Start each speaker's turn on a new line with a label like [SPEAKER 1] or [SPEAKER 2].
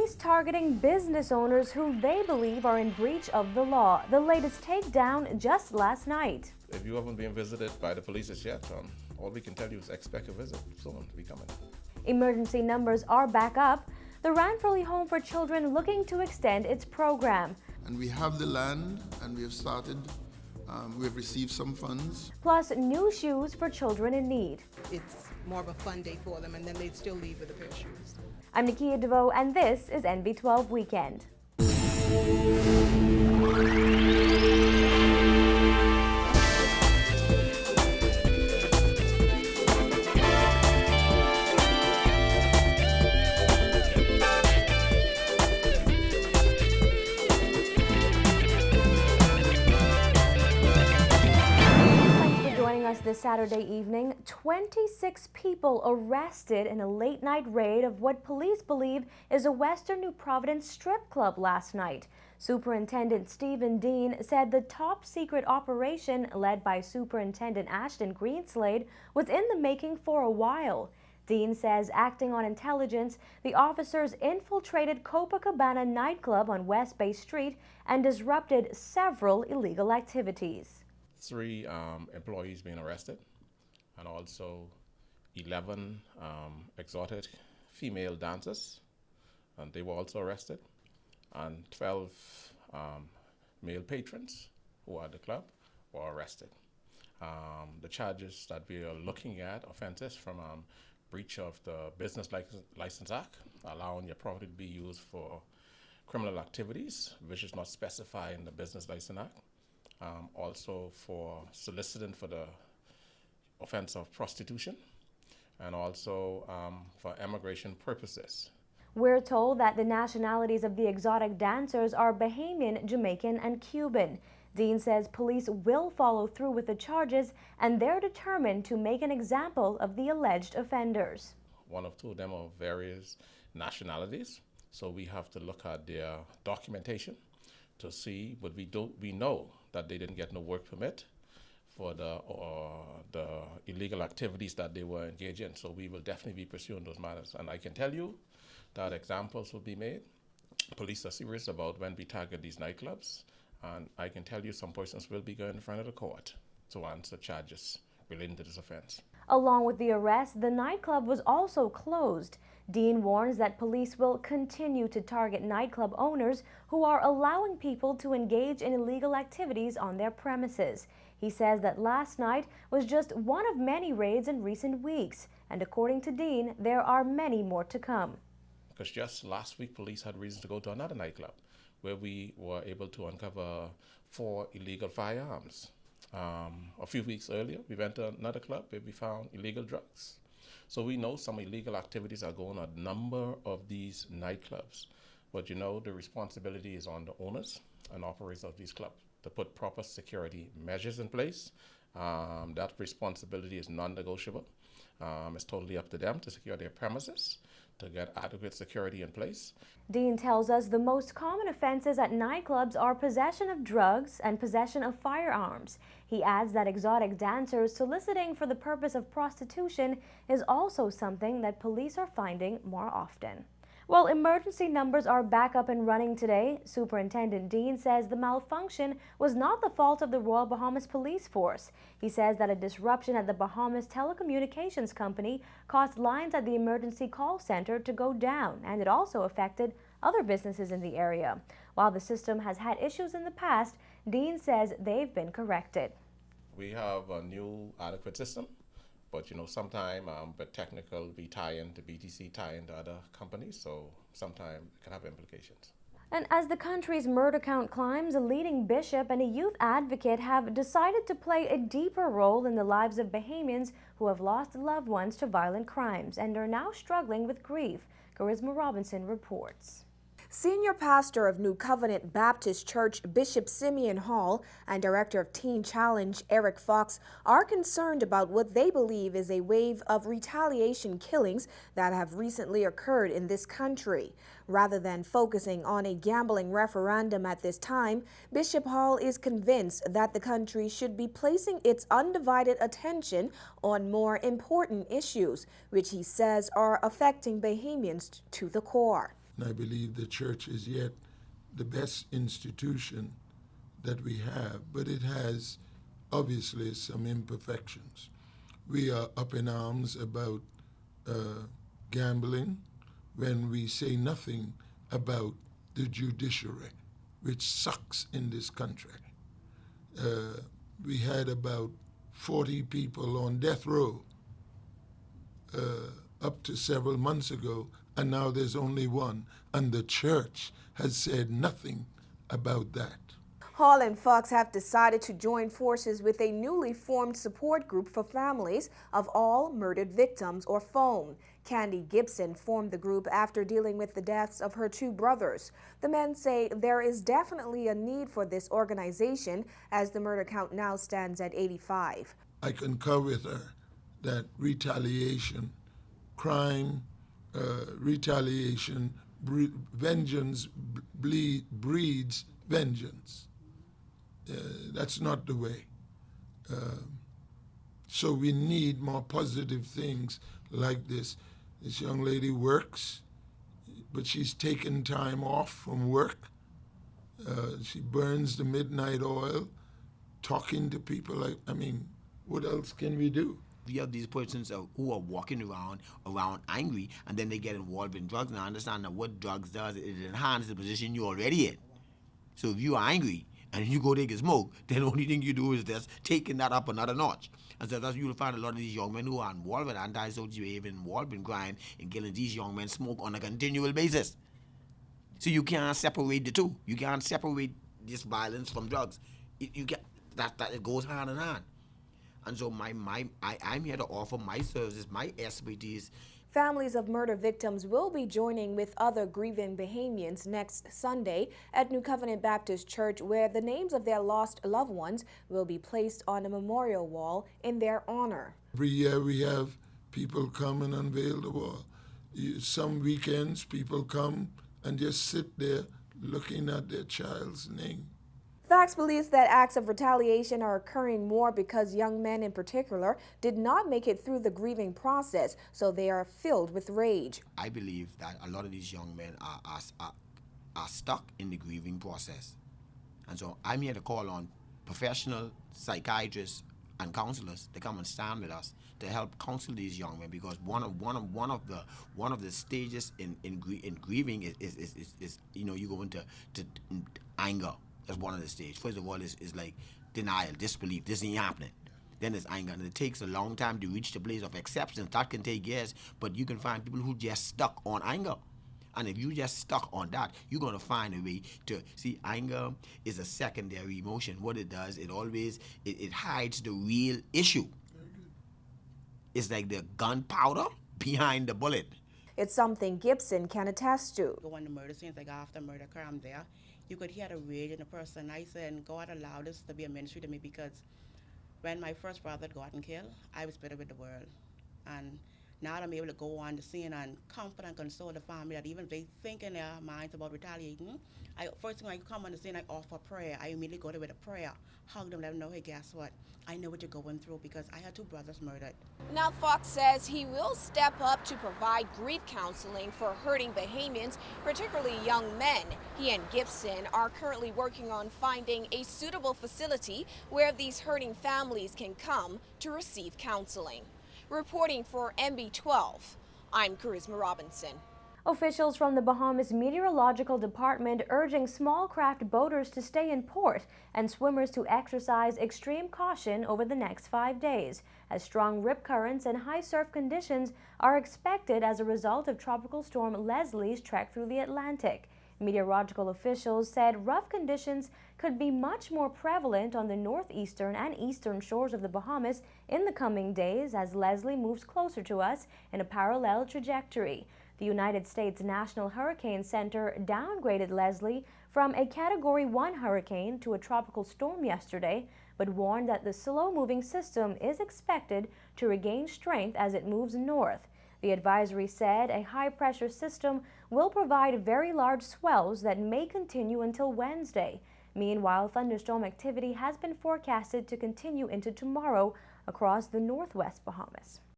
[SPEAKER 1] police targeting business owners who they believe are in breach of the law. The latest takedown just last night.
[SPEAKER 2] If you haven't been visited by the police as yet, all we can tell you is expect a visit soon to be coming.
[SPEAKER 1] Emergency numbers are back up. The Ranfurly Home for Children looking to extend its program.
[SPEAKER 3] And we have the land, and we have started. We have received some funds.
[SPEAKER 1] Plus, new shoes for children in need.
[SPEAKER 4] It's more of a fun day for them, and then they'd still leave with a pair of shoes.
[SPEAKER 1] I'm Nikia DeVoe, and this is NV12 Weekend. This Saturday evening, 26 people arrested in a late-night raid of what police believe is a Western New Providence strip club last night. Superintendent Stephen Dean said the top-secret operation led by Superintendent Ashton Greenslade was in the making for a while. Dean says, acting on intelligence, the officers infiltrated Copacabana nightclub on West Bay Street and disrupted several illegal activities.
[SPEAKER 2] 3 employees being arrested, and also 11 exotic female dancers, and they were also arrested, and 12 male patrons who are at the club were arrested. The charges that we are looking at, offenses from breach of the Business License Act, allowing your property to be used for criminal activities, which is not specified in the Business License Act. Also for soliciting for the offense of prostitution, and also for immigration purposes.
[SPEAKER 1] We're told that the nationalities of the exotic dancers are Bahamian, Jamaican, and Cuban. Dean says police will follow through with the charges, and they're determined to make an example of the alleged offenders. 1 or 2
[SPEAKER 2] of them are various nationalities, so we have to look at their documentation to see, but we know that they didn't get no work permit for the illegal activities that they were engaged in. So we will definitely be pursuing those matters. And I can tell you that examples will be made. Police are serious about when we target these nightclubs. And I can tell you some persons will be going in front of the court to answer charges relating to this offense.
[SPEAKER 1] Along with the arrest, the nightclub was also closed. Dean warns that police will continue to target nightclub owners who are allowing people to engage in illegal activities on their premises. He says that last night was just one of many raids in recent weeks, and according to Dean, there are many more to come.
[SPEAKER 2] Because just last week, police had reason to go to another nightclub where we were able to uncover 4 illegal firearms. A few weeks earlier, we went to another club where we found illegal drugs. So we know some illegal activities are going on a number of these nightclubs. But you know, the responsibility is on the owners and operators of these clubs to put proper security measures in place. That responsibility is non-negotiable. It's totally up to them to secure their premises, to get adequate security in place.
[SPEAKER 1] Dean tells us the most common offenses at nightclubs are possession of drugs and possession of firearms. He adds that exotic dancers soliciting for the purpose of prostitution is also something that police are finding more often. Well, emergency numbers are back up and running today. Superintendent Dean says the malfunction was not the fault of the Royal Bahamas Police Force. He says that a disruption at the Bahamas Telecommunications Company caused lines at the emergency call center to go down, and it also affected other businesses in the area. While the system has had issues in the past, Dean says they've been corrected.
[SPEAKER 2] We have a new adequate system. But you know, sometimes with technical, we tie into BTC, tie into other companies, so sometimes it can have implications.
[SPEAKER 1] And as the country's murder count climbs, a leading bishop and a youth advocate have decided to play a deeper role in the lives of Bahamians who have lost loved ones to violent crimes and are now struggling with grief. Charisma Robinson reports.
[SPEAKER 5] Senior pastor of New Covenant Baptist Church, Bishop Simeon Hall, and director of Teen Challenge, Eric Fox, are concerned about what they believe is a wave of retaliation killings that have recently occurred in this country. Rather than focusing on a gambling referendum at this time, Bishop Hall is convinced that the country should be placing its undivided attention on more important issues, which he says are affecting Bahamians to the core.
[SPEAKER 6] and I believe the church is yet the best institution that we have, but it has obviously some imperfections. We are up in arms about gambling when we say nothing about the judiciary, which sucks in this country. We had about 40 people on death row up to several months ago, and now there's only one, and the church has said nothing about that.
[SPEAKER 5] Hall and Fox have decided to join forces with a newly formed support group for families of all murdered victims, or FOAM. Candy Gibson formed the group after dealing with the deaths of her two brothers. The men say there is definitely a need for this organization as the murder count now stands at 85.
[SPEAKER 6] I concur with her that retaliation, crime, retaliation, vengeance breeds vengeance. That's not the way. So we need more positive things like this. This young lady works, but she's taken time off from work. She burns the midnight oil, talking to people. I mean, what else can we do?
[SPEAKER 7] You have these persons who are walking around angry, and then they get involved in drugs. And I understand that what drugs does, it enhances the position you're already in. So if you are angry and you go take a smoke, then the only thing you do is just taking that up another notch. And so that's you'll find a lot of these young men who are involved with anti-social behavior, involved in crime, and killing. These young men smoke on a continual basis. So you can't separate the two. You can't separate this violence from drugs. You get that it goes hand in hand. And so I'm here to offer my services, my expertise.
[SPEAKER 5] Families of murder victims will be joining with other grieving Bahamians next Sunday at New Covenant Baptist Church, where the names of their lost loved ones will be placed on a memorial wall in their honor.
[SPEAKER 6] Every year we have people come and unveil the wall. Some weekends people come and just sit there looking at their child's name.
[SPEAKER 5] Fox believes that acts of retaliation are occurring more because young men in particular did not make it through the grieving process, so they are filled with rage.
[SPEAKER 7] I believe that a lot of these young men are stuck in the grieving process. And so I'm here to call on professional psychiatrists and counselors to come and stand with us to help counsel these young men, because one of the stages in grieving is you go into anger. That's one of the stages. First of all, is like denial, disbelief. This ain't happening. Then there's anger, and it takes a long time to reach the place of acceptance. That can take years, but you can find people who just stuck on anger. And if you just stuck on that, you're going to find a way to see. Anger is a secondary emotion. What it does, it hides the real issue. It's like the gunpowder behind the bullet.
[SPEAKER 5] It's something Gibson can attest to.
[SPEAKER 8] Go on the murder scenes, like after murder crime there, you could hear the rage in the person. I said, God allowed this to be a ministry to me, because when my first brother had gotten killed, I was bitter with the world. And now that I'm able to go on the scene and comfort and console the family, that even if they think in their minds about retaliating, first thing I come on the scene, I offer prayer. I immediately go there with a prayer, hug them, let them know, hey, guess what? I know what you're going through, because I had two brothers murdered.
[SPEAKER 5] Now, Fox says he will step up to provide grief counseling for hurting Bahamians, particularly young men. He and Gibson are currently working on finding a suitable facility where these hurting families can come to receive counseling. Reporting for MB12, I'm Charisma Robinson.
[SPEAKER 1] Officials from the Bahamas Meteorological Department urging small craft boaters to stay in port and swimmers to exercise extreme caution over the next 5 days, as strong rip currents and high surf conditions are expected as a result of Tropical Storm Leslie's trek through the Atlantic. Meteorological officials said rough conditions could be much more prevalent on the northeastern and eastern shores of the Bahamas in the coming days as Leslie moves closer to us in a parallel trajectory. The United States National Hurricane Center downgraded Leslie from a Category 1 hurricane to a tropical storm yesterday, but warned that the slow-moving system is expected to regain strength as it moves north. The advisory said a high-pressure system will provide very large swells that may continue until Wednesday. Meanwhile, thunderstorm activity has been forecasted to continue into tomorrow across the northwest Bahamas.